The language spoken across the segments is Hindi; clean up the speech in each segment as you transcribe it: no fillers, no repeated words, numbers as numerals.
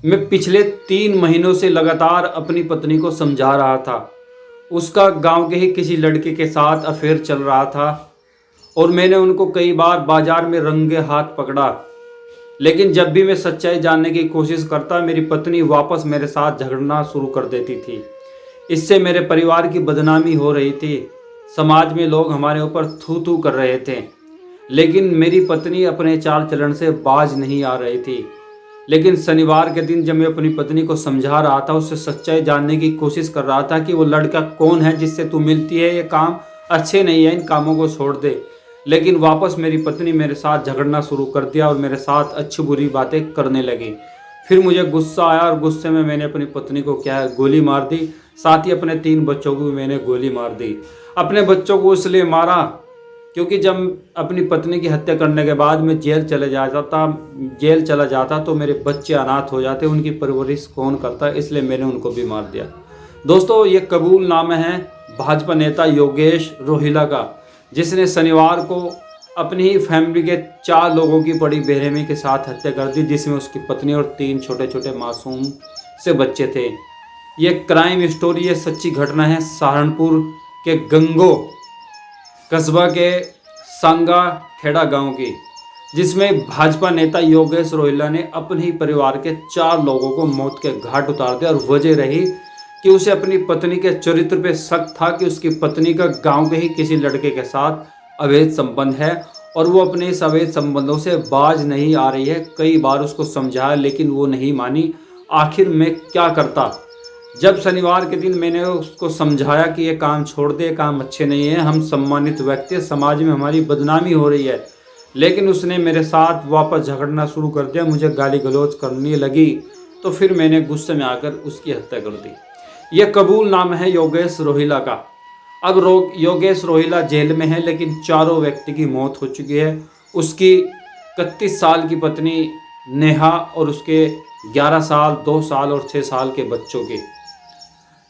मैं पिछले 3 महीनों से लगातार अपनी पत्नी को समझा रहा था। उसका गांव के ही किसी लड़के के साथ अफेयर चल रहा था और मैंने उनको कई बार बाजार में रंगे हाथ पकड़ा। लेकिन जब भी मैं सच्चाई जानने की कोशिश करता, मेरी पत्नी वापस मेरे साथ झगड़ना शुरू कर देती थी। इससे मेरे परिवार की बदनामी हो रही थी। समाज में लोग हमारे ऊपर थू थू कर रहे थे, लेकिन मेरी पत्नी अपने चाल चलन से बाज नहीं आ रही थी। लेकिन शनिवार के दिन जब मैं अपनी पत्नी को समझा रहा था, उससे सच्चाई जानने की कोशिश कर रहा था कि वो लड़का कौन है जिससे तू मिलती है, ये काम अच्छे नहीं है, इन कामों को छोड़ दे। लेकिन वापस मेरी पत्नी मेरे साथ झगड़ना शुरू कर दिया और मेरे साथ अच्छी बुरी बातें करने लगी। फिर मुझे गुस्सा आया और गुस्से में मैंने अपनी पत्नी को गोली मार दी। साथ ही अपने 3 बच्चों को भी मैंने गोली मार दी। अपने बच्चों को इसलिए मारा क्योंकि जब अपनी पत्नी की हत्या करने के बाद मैं जेल चला जाता तो मेरे बच्चे अनाथ हो जाते, उनकी परवरिश कौन करता, इसलिए मैंने उनको भी मार दिया। दोस्तों, ये कबूलनामा है भाजपा नेता योगेश रोहिला का, जिसने शनिवार को अपनी ही फैमिली के 4 लोगों की बड़ी बेरहमी के साथ हत्या कर दी, जिसमें उसकी पत्नी और 3 छोटे छोटे मासूम से बच्चे थे। ये क्राइम स्टोरी, ये सच्ची घटना है सहारनपुर के गंगो कस्बा के सांगा खेड़ा गांव की, जिसमें भाजपा नेता योगेश रोहिला ने अपने ही परिवार के 4 लोगों को मौत के घाट उतार दिया। और वजह रही कि उसे अपनी पत्नी के चरित्र पे शक था कि उसकी पत्नी का गांव के ही किसी लड़के के साथ अवैध संबंध है और वो अपने इस अवैध संबंधों से बाज नहीं आ रही है। कई बार उसको समझाया लेकिन वो नहीं मानी। आखिर मैं क्या करता। जब शनिवार के दिन मैंने उसको समझाया कि ये काम छोड़ दे, काम अच्छे नहीं है, हम सम्मानित व्यक्ति हैं, समाज में हमारी बदनामी हो रही है, लेकिन उसने मेरे साथ वापस झगड़ना शुरू कर दिया, मुझे गाली गलौज करने लगी। तो फिर मैंने गुस्से में आकर उसकी हत्या कर दी। यह कबूलनामा है योगेश रोहिला का। अब योगेश रोहिला जेल में है, लेकिन चारों व्यक्ति की मौत हो चुकी है। उसकी 31 साल की पत्नी नेहा और उसके 11 साल, 2 साल और 6 साल के बच्चों की।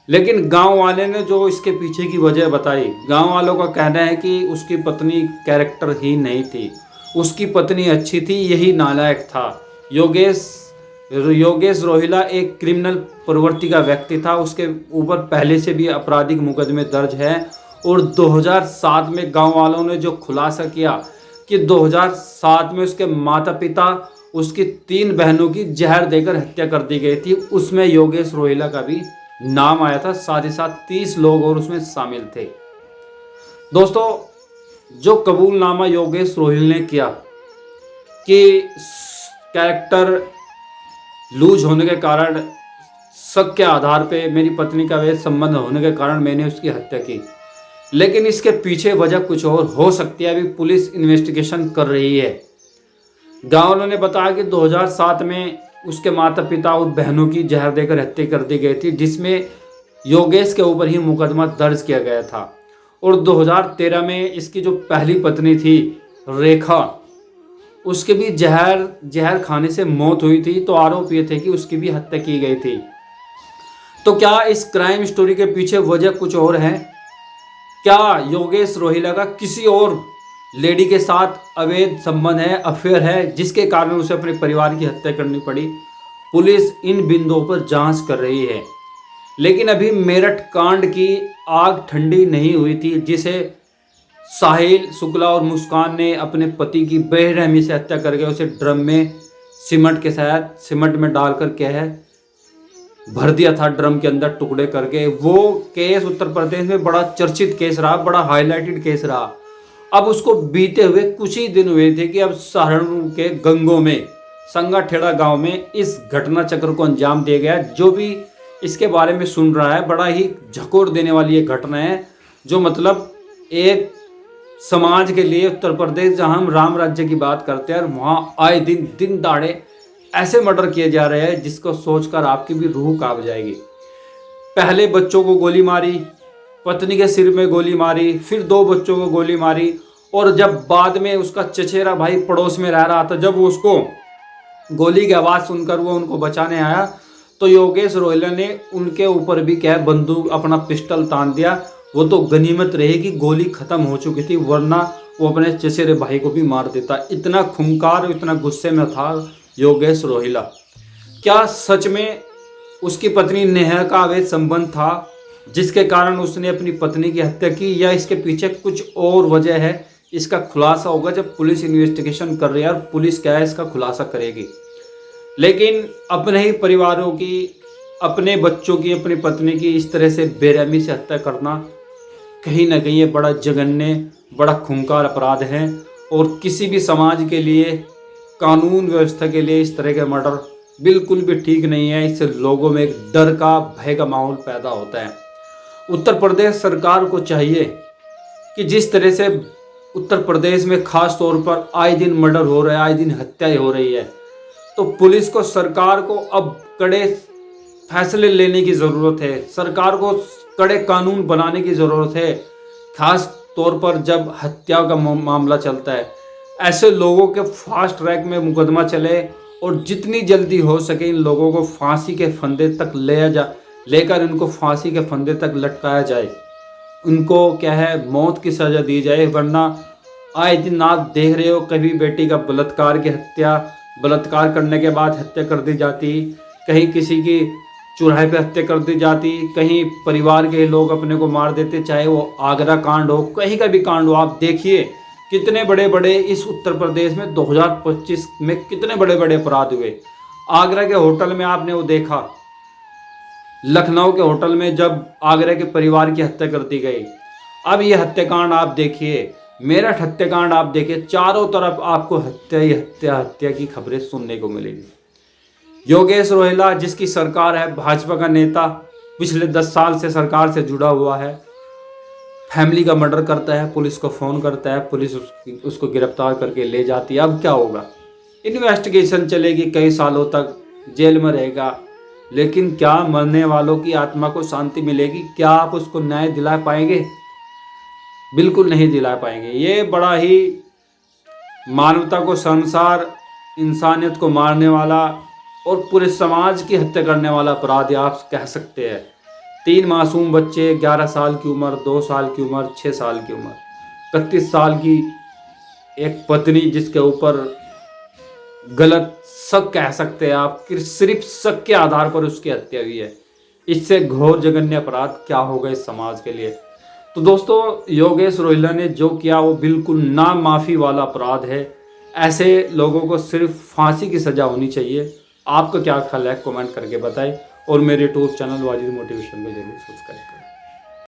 लेकिन गांव वाले ने जो इसके पीछे की वजह बताई, गांव वालों का कहना है कि उसकी पत्नी कैरेक्टर ही नहीं थी, उसकी पत्नी अच्छी थी, यही नालायक था। योगेश रोहिला एक क्रिमिनल प्रवृत्ति का व्यक्ति था। उसके ऊपर पहले से भी आपराधिक मुकदमे दर्ज है और 2007 में गांव वालों ने जो खुलासा किया कि 2007 में उसके माता पिता, उसकी 3 बहनों की जहर देकर हत्या कर दी गई थी, उसमें योगेश रोहिला का भी नाम आया था। साथ ही साथ 30 लोग और उसमें शामिल थे। दोस्तों, जो कबूलनामा योगेश रोहिल ने किया कि कैरेक्टर लूज होने के कारण, शक के आधार पे मेरी पत्नी का अवैध संबंध होने के कारण मैंने उसकी हत्या की, लेकिन इसके पीछे वजह कुछ और हो सकती है। अभी पुलिस इन्वेस्टिगेशन कर रही है। गाँव वालों ने बताया कि 2007 में उसके माता पिता और बहनों की जहर देकर हत्या कर दी गई थी, जिसमें योगेश के ऊपर ही मुकदमा दर्ज किया गया था। और 2013 में इसकी जो पहली पत्नी थी रेखा, उसके भी जहर खाने से मौत हुई थी, तो आरोप ये थे कि उसकी भी हत्या की गई थी। तो क्या इस क्राइम स्टोरी के पीछे वजह कुछ और है? क्या योगेश रोहिला का किसी और लेडी के साथ अवैध संबंध है, अफेयर है, जिसके कारण उसे अपने परिवार की हत्या करनी पड़ी? पुलिस इन बिंदुओं पर जांच कर रही है। लेकिन अभी मेरठ कांड की आग ठंडी नहीं हुई थी, जिसे साहिल शुक्ला और मुस्कान ने अपने पति की बेरहमी से हत्या करके उसे ड्रम में सीमेंट में डालकर क्या है भर दिया था, ड्रम के अंदर टुकड़े करके। वो केस उत्तर प्रदेश में बड़ा चर्चित केस रहा, बड़ा हाईलाइटेड केस रहा। अब उसको बीते हुए कुछ ही दिन हुए थे कि अब सहारनपुर के गंगों में सांगा खेड़ा गांव में इस घटना चक्र को अंजाम दिया गया। जो भी इसके बारे में सुन रहा है, बड़ा ही झकोर देने वाली ये घटना है, जो मतलब एक समाज के लिए उत्तर प्रदेश, जहां हम राम राज्य की बात करते हैं, और वहां आए दिन दाड़े ऐसे मर्डर किए जा रहे हैं जिसको सोचकर आपकी भी रूह कांप जाएगी। पहले बच्चों को गोली मारी, पत्नी के सिर में गोली मारी, फिर 2 बच्चों को गोली मारी, और जब बाद में उसका चचेरा भाई पड़ोस में रह रहा था, जब उसको गोली की आवाज़ सुनकर वो उनको बचाने आया, तो योगेश रोहिला ने उनके ऊपर भी क्या बंदूक, अपना पिस्टल तान दिया। वो तो गनीमत रही कि गोली खत्म हो चुकी थी, वरना वो अपने चचेरे भाई को भी मार देता। इतना खूंखार, इतना गुस्से में था योगेश रोहिला। क्या सच में उसकी पत्नी नेहा का अवैध संबंध था जिसके कारण उसने अपनी पत्नी की हत्या की, या इसके पीछे कुछ और वजह है? इसका खुलासा होगा जब पुलिस इन्वेस्टिगेशन कर रही है, और पुलिस क्या है इसका खुलासा करेगी। लेकिन अपने ही परिवारों की, अपने बच्चों की, अपनी पत्नी की इस तरह से बेरहमी से हत्या करना कहीं ना कहीं ये बड़ा जघन्य, बड़ा खूंखार अपराध है। और किसी भी समाज के लिए, कानून व्यवस्था के लिए इस तरह के मर्डर बिल्कुल भी ठीक नहीं है। इससे लोगों में एक डर का, भय का माहौल पैदा होता है। उत्तर प्रदेश सरकार को चाहिए कि जिस तरह से उत्तर प्रदेश में खास तौर पर आए दिन मर्डर हो रहा है, आए दिन हत्याएं हो रही है, तो पुलिस को, सरकार को अब कड़े फैसले लेने की ज़रूरत है। सरकार को कड़े कानून बनाने की ज़रूरत है, खास तौर पर जब हत्या का मामला चलता है। ऐसे लोगों के फास्ट ट्रैक में मुकदमा चले और जितनी जल्दी हो सके इन लोगों को फांसी के फंदे तक लेकर इनको फांसी के फंदे तक लटकाया जाए। उनको क्या है, मौत की सज़ा दी जाए। वरना आए दिन आप देख रहे हो, कभी बेटी का बलात्कार की हत्या, बलात्कार करने के बाद हत्या कर दी जाती, कहीं किसी की चौराहे पे हत्या कर दी जाती, कहीं परिवार के लोग अपने को मार देते, चाहे वो आगरा कांड हो, कहीं का भी कांड हो। आप देखिए कितने बड़े बड़े इस उत्तर प्रदेश में 2025 में कितने बड़े बड़े अपराध हुए। आगरा के होटल में आपने वो देखा, लखनऊ के होटल में जब आगरा के परिवार की हत्या कर दी गई। अब ये हत्याकांड आप देखिए, मेरठ हत्याकांड आप देखिए, चारों तरफ आपको हत्या ही हत्या, हत्या की खबरें सुनने को मिलेगी। योगेश रोहिला, जिसकी सरकार है, भाजपा का नेता, पिछले 10 साल से सरकार से जुड़ा हुआ है, फैमिली का मर्डर करता है, पुलिस को फ़ोन करता है, पुलिस उसको गिरफ्तार करके ले जाती है। अब क्या होगा? इन्वेस्टिगेशन चलेगी, कई सालों तक जेल में रहेगा, लेकिन क्या मरने वालों की आत्मा को शांति मिलेगी? क्या आप उसको न्याय दिला पाएंगे? बिल्कुल नहीं दिला पाएंगे। ये बड़ा ही मानवता को शर्मसार, इंसानियत को मारने वाला और पूरे समाज की हत्या करने वाला अपराध आप कह सकते हैं। 3 मासूम बच्चे, 11 साल की उम्र, 2 साल की उम्र, 6 साल की उम्र, 31 साल की एक पत्नी जिसके ऊपर गलत शक कह सकते हैं आप कि सिर्फ शक के आधार पर उसकी हत्या हुई है। इससे घोर जघन्य अपराध क्या होगा इस समाज के लिए। तो दोस्तों, योगेश रोहिला ने जो किया वो बिल्कुल ना माफ़ी वाला अपराध है। ऐसे लोगों को सिर्फ फांसी की सज़ा होनी चाहिए। आपका क्या ख्याल है? कमेंट करके बताएं और मेरे यूट्यूब चैनल वाजिद मोटिवेशन को जरूर सब्सक्राइब करें।